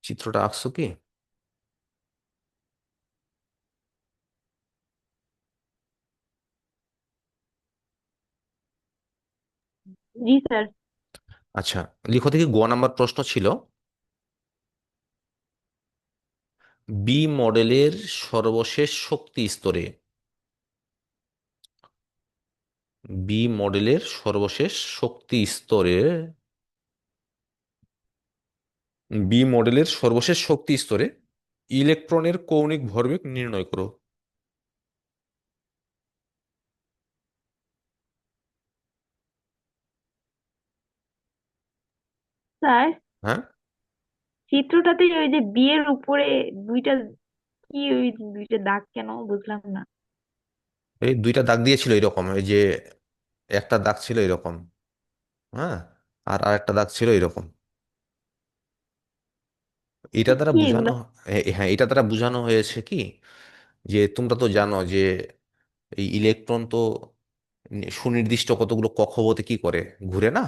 চিত্রটা আঁকছো কি? জি স্যার। আচ্ছা, লিখো দেখি, গ নাম্বার প্রশ্ন ছিল বি মডেলের সর্বশেষ শক্তি স্তরে। বি মডেলের সর্বশেষ শক্তি স্তরে বি মডেলের সর্বশেষ শক্তি স্তরে ইলেকট্রনের কৌণিক ভরবেগ নির্ণয় করো। স্যার, হ্যাঁ, চিত্রটাতে ওই যে বিয়ের উপরে দুইটা, কি ওই দুইটা দাগ কেন বুঝলাম না। এই দুইটা দাগ দিয়েছিল এরকম, এই যে একটা দাগ ছিল এরকম, হ্যাঁ, আর আরেকটা দাগ ছিল এরকম। এটা দ্বারা কি বোঝানো, এগুলা? হ্যাঁ, এটা দ্বারা বোঝানো হয়েছে কি, যে তোমরা তো জানো যে এই ইলেকট্রন তো সুনির্দিষ্ট কতগুলো কক্ষপথে কি করে, ঘুরে না?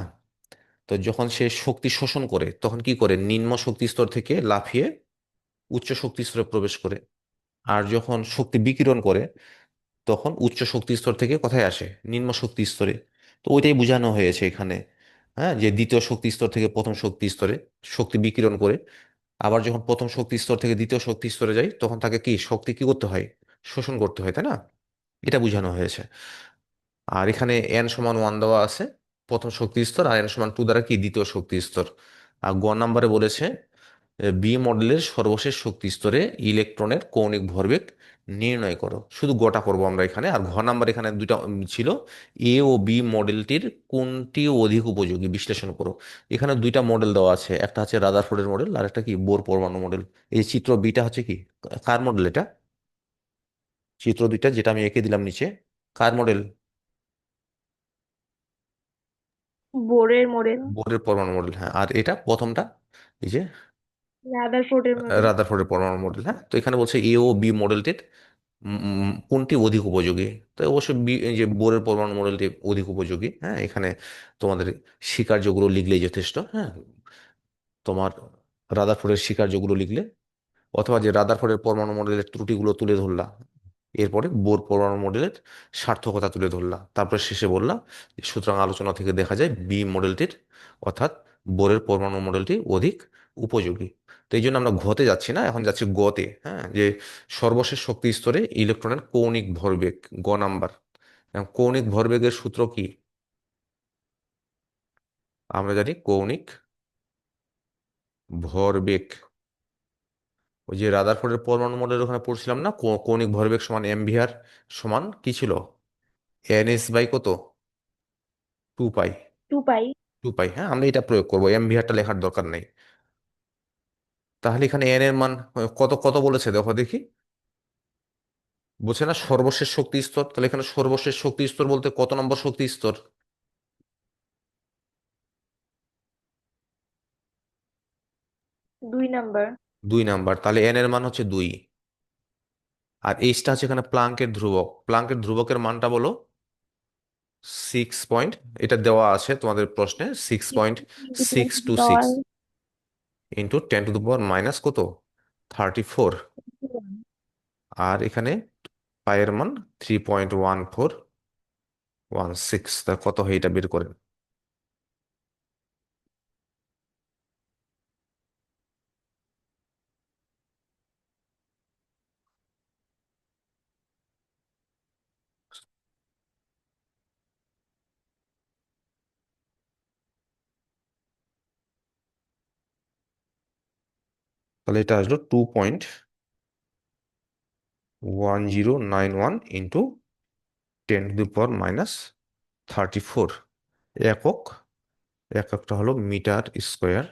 তো যখন সে শক্তি শোষণ করে তখন কি করে, নিম্ন শক্তি স্তর থেকে লাফিয়ে উচ্চ শক্তি স্তরে প্রবেশ করে। আর যখন শক্তি বিকিরণ করে তখন উচ্চ শক্তি স্তর থেকে কোথায় আসে, নিম্ন শক্তি স্তরে। তো ওইটাই বোঝানো হয়েছে এখানে, হ্যাঁ, যে দ্বিতীয় শক্তি স্তর থেকে প্রথম শক্তি স্তরে শক্তি বিকিরণ করে। আবার যখন প্রথম শক্তি স্তর থেকে দ্বিতীয় শক্তি স্তরে যায় তখন তাকে কি শক্তি কি করতে হয়, শোষণ করতে হয়, তাই না? এটা বোঝানো হয়েছে। আর এখানে এন সমান 1 দেওয়া আছে প্রথম শক্তি স্তর, আর এন সমান 2 দ্বারা কি দ্বিতীয় শক্তি স্তর। আর গ নাম্বারে বলেছে বি মডেলের সর্বশেষ শক্তি স্তরে ইলেকট্রনের কৌণিক ভরবেগ নির্ণয় করো। শুধু গটা করব আমরা এখানে। আর ঘ নাম্বার এখানে দুইটা ছিল, এ ও বি মডেলটির কোনটি অধিক উপযোগী বিশ্লেষণ করো। এখানে দুইটা মডেল দেওয়া আছে, একটা হচ্ছে রাদারফোর্ডের মডেল আর একটা কি বোর পরমাণু মডেল। এই যে চিত্র বিটা হচ্ছে কি, কার মডেল এটা? চিত্র দুইটা যেটা আমি এঁকে দিলাম নিচে, কার মডেল? বোরের মডেল। বোরের পরমাণু মডেল, হ্যাঁ। আর এটা প্রথমটা এই যে রাদারফোর্ডের মডেল। রাদারফোর্ডের পরমাণু মডেল, হ্যাঁ। তো এখানে বলছে এ ও বি মডেলটির কোনটি অধিক উপযোগী? তো অবশ্যই এই যে বোরের পরমাণু মডেলটি অধিক উপযোগী। হ্যাঁ, এখানে তোমাদের স্বীকার্যগুলো লিখলেই যথেষ্ট। হ্যাঁ, তোমার রাদারফোর্ডের স্বীকার্যগুলো লিখলে, অথবা যে রাদারফোর্ডের পরমাণু মডেলের ত্রুটিগুলো তুলে ধরলা, এরপরে বোর পরমাণু মডেলের সার্থকতা তুলে ধরলা, তারপরে শেষে বললা যে সুতরাং আলোচনা থেকে দেখা যায় বি মডেলটির, অর্থাৎ বোরের পরমাণু মডেলটি অধিক উপযোগী। তো এই জন্য আমরা ঘতে যাচ্ছি না, এখন যাচ্ছি গতে। হ্যাঁ, যে সর্বশেষ শক্তি স্তরে ইলেকট্রনের কৌণিক ভরবেগ, গ নাম্বার। এখন কৌণিক ভরবেগের সূত্র কি? আমরা জানি কৌণিক ভরবেগ, ওই যে রাদারফোর্ডের পরমাণু মডেল ওখানে পড়ছিলাম না, কৌণিক ভরবেগ সমান এমভিআর সমান কি ছিল? এনএস বাই কত? 2 পাই। 2 পাই। 2 পাই, হ্যাঁ, আমরা এটা প্রয়োগ করবো, এমভিআরটা লেখার দরকার নেই। তাহলে এখানে এন এর মান কত কত বলেছে দেখো দেখি। বলছে না সর্বশেষ শক্তি স্তর, তাহলে এখানে সর্বশেষ শক্তি স্তর বলতে কত নম্বর শক্তি স্তর? 2 নাম্বার। 2 নাম্বার, তাহলে এন এর মান হচ্ছে 2। আর এইচটা হচ্ছে এখানে প্লাঙ্কের ধ্রুবক, প্লাঙ্কের ধ্রুবকের মানটা বলো। 6 পয়েন্ট, এটা দেওয়া আছে তোমাদের প্রশ্নে, 6.626 ইন্টু 10⁻⁻, কত? 34। আর এখানে পায়ের মান 3.1416, তা কত হয় এটা বের করেন। তাহলে এটা আসলো 2.1091 ইন্টু 10⁻⁻34 একক। এককটা হলো metre square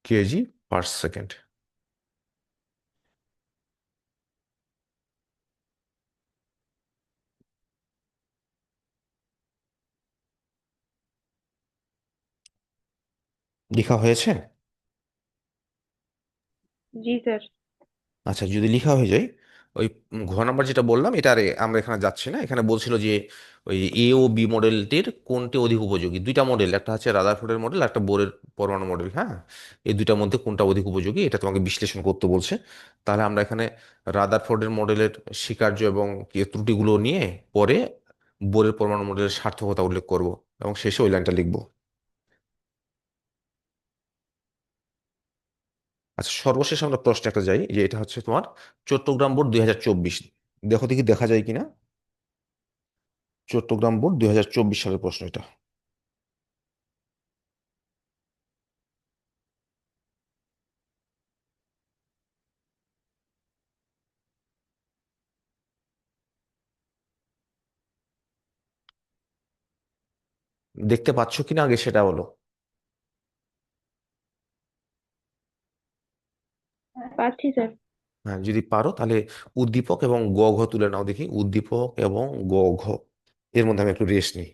kg per second. লেখা হয়েছে? জি স্যার। আচ্ছা, যদি লেখা হয়ে যায়, ওই ঘ নাম্বার যেটা বললাম এটা আমরা এখানে যাচ্ছি না। এখানে বলছিল যে ওই এ ও বি মডেলটির কোনটি অধিক উপযোগী, দুইটা মডেল, একটা হচ্ছে রাদারফোর্ডের মডেল, একটা বোরের পরমাণু মডেল। হ্যাঁ, এই দুইটার মধ্যে কোনটা অধিক উপযোগী এটা তোমাকে বিশ্লেষণ করতে বলছে। তাহলে আমরা এখানে রাদারফোর্ডের মডেলের স্বীকার্য এবং কি ত্রুটিগুলো নিয়ে পরে বোরের পরমাণু মডেলের সার্থকতা উল্লেখ করব, এবং শেষে ওই লাইনটা লিখবো। আচ্ছা, সর্বশেষ আমরা প্রশ্ন একটা যাই, যে এটা হচ্ছে তোমার চট্টগ্রাম বোর্ড 2024। দেখো দেখি দেখা যায় কিনা। চট্টগ্রাম বোর্ড 2024 সালের প্রশ্ন এটা। দেখতে পাচ্ছ কিনা আগে সেটা বলো। পাচ্ছি স্যার। হ্যাঁ, যদি পারো তাহলে উদ্দীপক এবং গ ঘ তুলে নাও দেখি, উদ্দীপক এবং গ ঘ, এর মধ্যে আমি একটু রেস্ট নিই।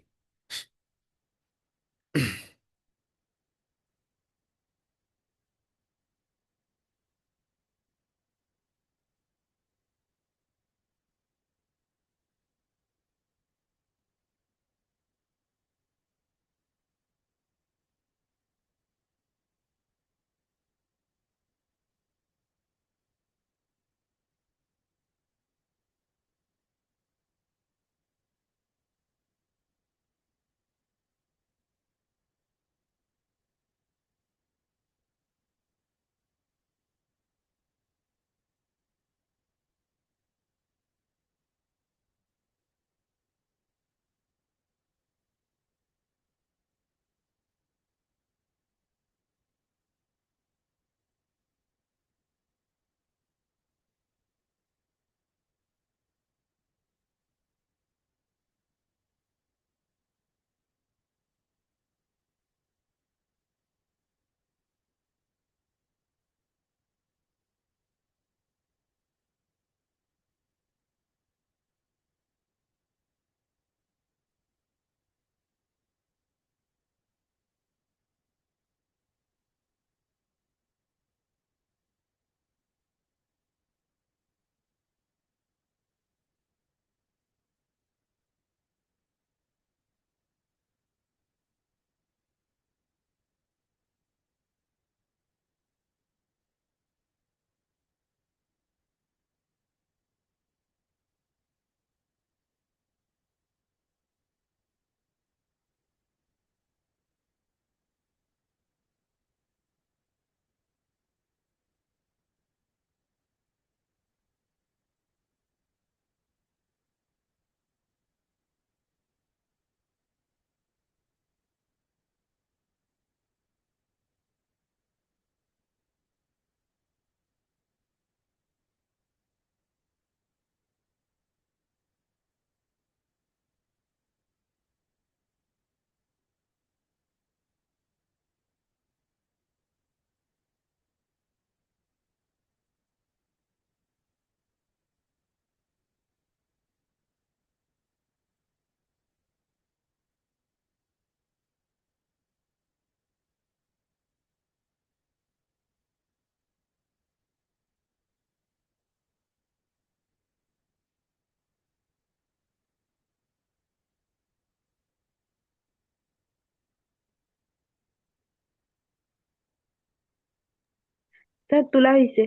স্যার তোলা হয়েছে।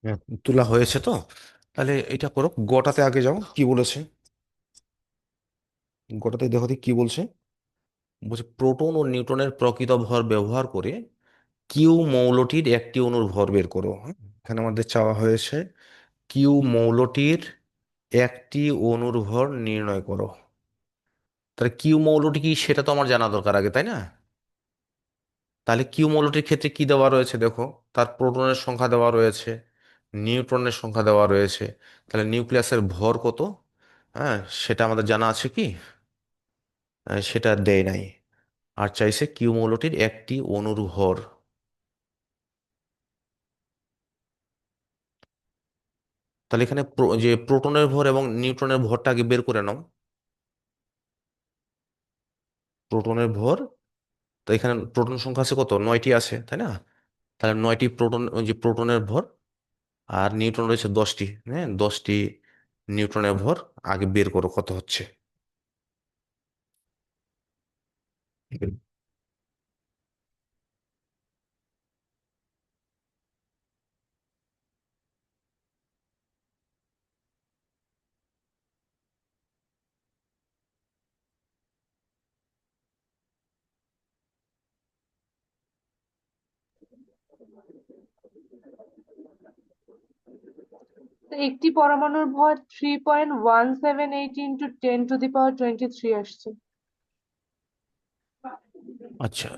হ্যাঁ, তোলা হয়েছে তো। তাহলে এটা করো, গোটাতে আগে যাও, কি বলেছে? গোটাতে দেখো দেখি কি বলছে। বলছে প্রোটন ও নিউট্রনের প্রকৃত ভর ব্যবহার করে কিউ মৌলটির একটি অণুর ভর বের করো। হ্যাঁ, এখানে আমাদের চাওয়া হয়েছে কিউ মৌলটির একটি অণুর ভর নির্ণয় করো। তাহলে কিউ মৌলটি কি সেটা তো আমার জানা দরকার আগে, তাই না? তাহলে কিউ মৌলটির ক্ষেত্রে কি দেওয়া রয়েছে দেখো, তার প্রোটনের সংখ্যা দেওয়া রয়েছে, নিউট্রনের সংখ্যা দেওয়া রয়েছে। তাহলে নিউক্লিয়াসের ভর কত, হ্যাঁ, সেটা আমাদের জানা আছে কি? সেটা দেয় নাই। আর চাইছে কিউ মৌলটির একটি অণুর ভর। তাহলে এখানে যে প্রোটনের ভর এবং নিউট্রনের ভরটা আগে বের করে নাও। প্রোটনের ভর, তো এখানে প্রোটন সংখ্যা আছে কত, 9টি আছে, তাই না? তাহলে 9টি প্রোটন, ওই যে প্রোটনের ভর, আর নিউট্রন রয়েছে 10টি, হ্যাঁ, 10টি নিউট্রনের ভর আগে বের করো কত হচ্ছে। তো একটি পরমাণুর ভর 3.178 ইন্টু 10⁻23 আসছে। আচ্ছা,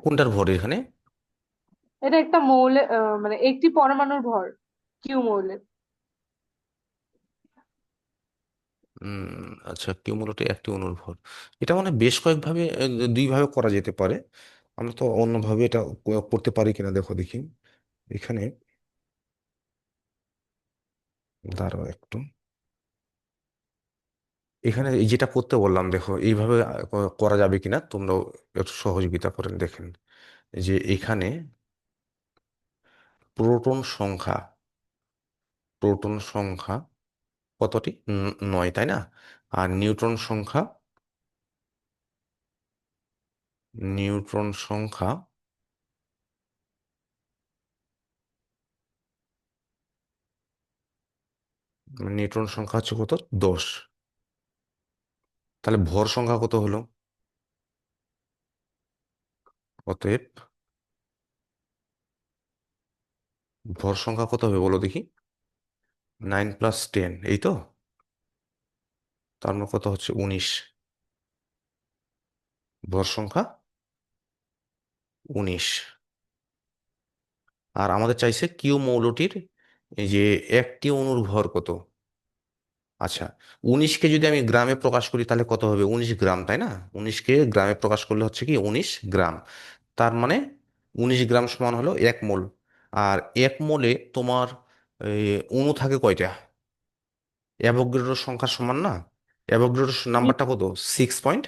কোনটার ভর এখানে? এটা একটা মানে একটি পরমাণুর ভর কিউ মৌলের। আচ্ছা, কিউমুলেটিভ একটি অণুর ভর, এটা মানে বেশ কয়েকভাবে, দুই ভাবে করা যেতে পারে। আমরা তো অন্যভাবে এটা করতে পারি কিনা দেখো দেখি। এখানে দাঁড়াও একটু, এখানে এই যেটা করতে বললাম দেখো, এইভাবে করা যাবে কিনা তোমরাও একটু সহযোগিতা করেন দেখেন। যে এখানে প্রোটন সংখ্যা, প্রোটন সংখ্যা কতটি? 9, তাই না? আর নিউট্রন সংখ্যা, নিউট্রন সংখ্যা, নিউট্রন সংখ্যা হচ্ছে কত, 10। তাহলে ভর সংখ্যা কত হলো? অতএব ভর সংখ্যা কত হবে বলো দেখি। 9 + 10, এই তো। তার মানে কত হচ্ছে, 19। ভর সংখ্যা 19। আর আমাদের চাইছে কিউ মৌলটির এই যে একটি অণুর ভর কত। আচ্ছা, 19কে যদি আমি গ্রামে প্রকাশ করি তাহলে কত হবে, 19 গ্রাম, তাই না? 19কে গ্রামে প্রকাশ করলে হচ্ছে কি 19 গ্রাম। তার মানে 19 গ্রাম সমান হলো 1 মোল। আর 1 মোলে তোমার এই, অণু থাকে কয়টা? অ্যাভোগাড্রোর সংখ্যার সমান না? অ্যাভোগাড্রোর নাম্বারটা কত? 6 পয়েন্ট।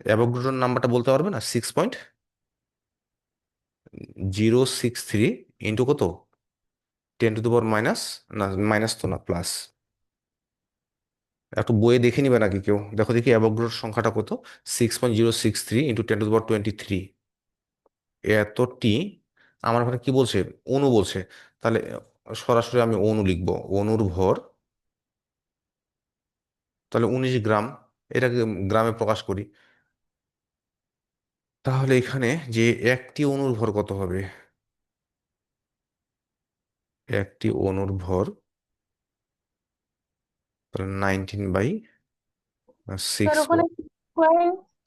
অ্যাভোগাড্রোর নাম্বারটা বলতে পারবে না? 6.063 ইন্টু কত, 10⁻⁻, না মাইনাস তো না, প্লাস। একটু বইয়ে দেখে নিবে নাকি কেউ, দেখো দেখি অ্যাভোগাড্রোর সংখ্যাটা কত। 6.063 ইন্টু 10⁻23, এতটি। আমার ওখানে কি বলছে, অণু বলছে। তাহলে সরাসরি আমি অণু লিখবো, অণুর ভর, তাহলে 19 গ্রাম। এটাকে গ্রামে প্রকাশ করি। তাহলে এখানে যে একটি অণুর ভর কত হবে, একটি অণুর ভর, তাহলে 19/6। স্যার ওখানে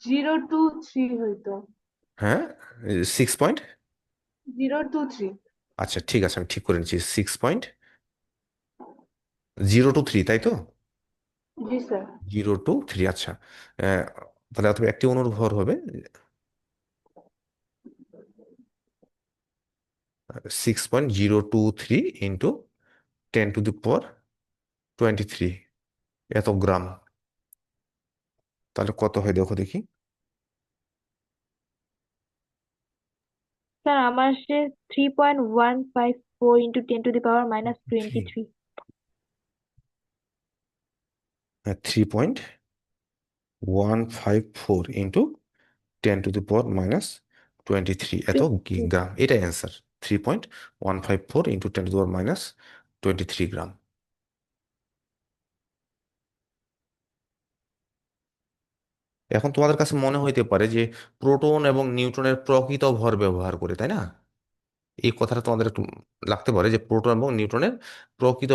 0.023 হইতো। হ্যাঁ, 6 পয়েন্ট। 023। আচ্ছা ঠিক আছে, আমি ঠিক করে নিচ্ছি, 6.023, তাই তো? জি স্যার। 023, আচ্ছা। আহ, তাহলে অথবা একটি অণুর ভর হবে 6.023 ইন্টু 10⁻23, এত গ্রাম। তাহলে কত হয় দেখো দেখি। স্যার আমার সে 3.154 ইন্টু 10⁻⁻23। 3.154 ইন্টু 10⁻⁻23। 23 এত গ্রাম, এটাই অ্যান্সার। 3.154 ইন্টু 10⁻⁻23 গ্রাম। এখন তোমাদের কাছে মনে হইতে পারে যে প্রোটন এবং নিউট্রনের প্রকৃত ভর ব্যবহার করে, তাই না? এই কথাটা তোমাদের একটু লাগতে পারে যে প্রোটন এবং নিউট্রনের প্রকৃত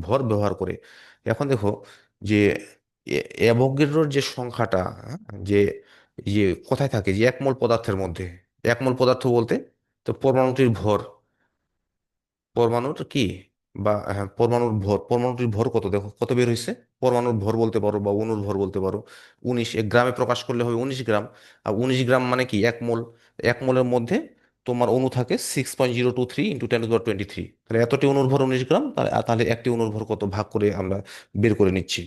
ভর ব্যবহার করে। এখন দেখো যে অ্যাভোগাড্রোর যে সংখ্যাটা, যে যে কোথায় থাকে, যে এক মোল পদার্থের মধ্যে, এক মোল পদার্থ বলতে তো পরমাণুটির ভর, পরমাণুর কি, বা হ্যাঁ পরমাণুর ভর, পরমাণুটির ভর কত দেখো কত বের হয়েছে। পরমাণুর ভর বলতে পারো বা অণুর ভর বলতে পারো 19, এক গ্রামে প্রকাশ করলে হবে 19 গ্রাম। আর 19 গ্রাম মানে কি এক মোল। এক মোলের মধ্যে তোমার অণু থাকে 6.023 ইন্টু 10⁻23। তাহলে এতটি অণুর ভর 19 গ্রাম, তাহলে একটি অণুর ভর কত ভাগ করে আমরা বের করে নিচ্ছি।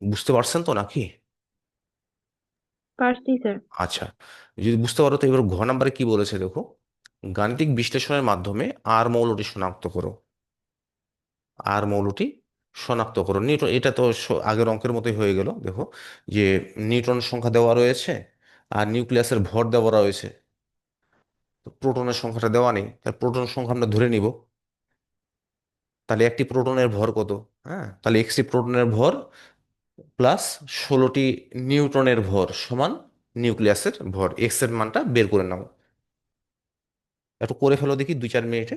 বুঝতে পারছেন তো নাকি? পারছি স্যার। আচ্ছা, যদি বুঝতে পারো তো এবার ঘ নাম্বারে কি বলেছে দেখো, গাণিতিক বিশ্লেষণের মাধ্যমে আর মৌলটি শনাক্ত করো। আর মৌলটি শনাক্ত করো। নিউটন, এটা তো আগের অঙ্কের মতোই হয়ে গেল। দেখো যে নিউটন সংখ্যা দেওয়া রয়েছে আর নিউক্লিয়াসের ভর দেওয়া রয়েছে, তো প্রোটনের সংখ্যাটা দেওয়া নেই, তার প্রোটনের সংখ্যা আমরা ধরে নিব। তাহলে একটি প্রোটনের ভর কত? হ্যাঁ, তাহলে একটি প্রোটনের ভর প্লাস 16টি নিউট্রনের ভর সমান নিউক্লিয়াসের ভর, এক্স এর মানটা বের করে নাও। একটু করে ফেলো দেখি 2-4 মিনিটে।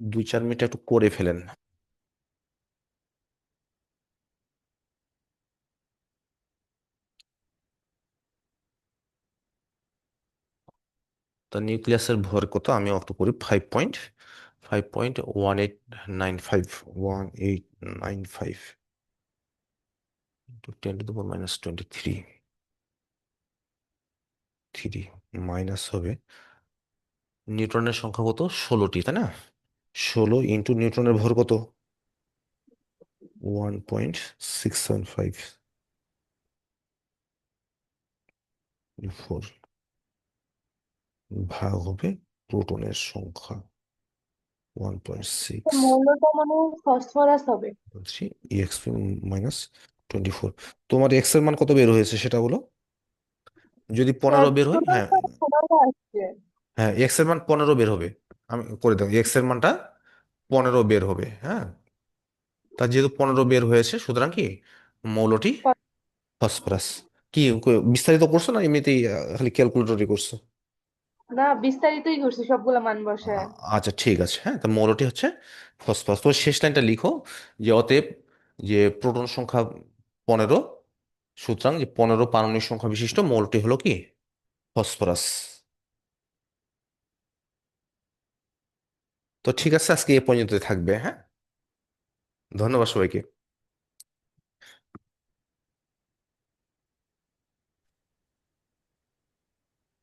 2-4 মিনিটে একটু করে ফেলেন। তা নিউক্লিয়াসের ভর কত আমি একটু করি, 5.1895, 1895 ইন্টু 10⁻⁻23, মাইনাস হবে নিউটনের সংখ্যা কত, 16টি, তাই না? 16 ইন্টু নিউটনের ভর কত, 1.675, 4 ভাগ হবে প্রোটনের সংখ্যা 1.6, মৌলটা মানে ফসফরাস হবে। বলছি EXP -24। তোমার এক্স এর মান কত বের হয়েছে সেটা বলো। যদি 15 বের হয়, টোটাল হ্যাঁ। তো 15 আসছে। হ্যাঁ, এক্স এর মান 15 বের হবে। আমি করে দেবো, এক্স এর মানটা 15 বের হবে, হ্যাঁ। তা যেহেতু 15 বের হয়েছে, সুতরাং কি মৌলটি ফসফরাস। কি বিস্তারিত করছো না এমনিতেই খালি ক্যালকুলেটরই করছো? না, বিস্তারিতই করছি সবগুলা মান বসায়। আচ্ছা ঠিক আছে, হ্যাঁ, তো মৌলটি হচ্ছে ফসফরাস। তো শেষ লাইনটা লিখো যে অতএব যে প্রোটন সংখ্যা 15, সুতরাং যে 15 পারমাণবিক সংখ্যা বিশিষ্ট মৌলটি হলো কি ফসফরাস। তো ঠিক আছে, আজকে এ পর্যন্ত থাকবে, হ্যাঁ। ধন্যবাদ সবাইকে।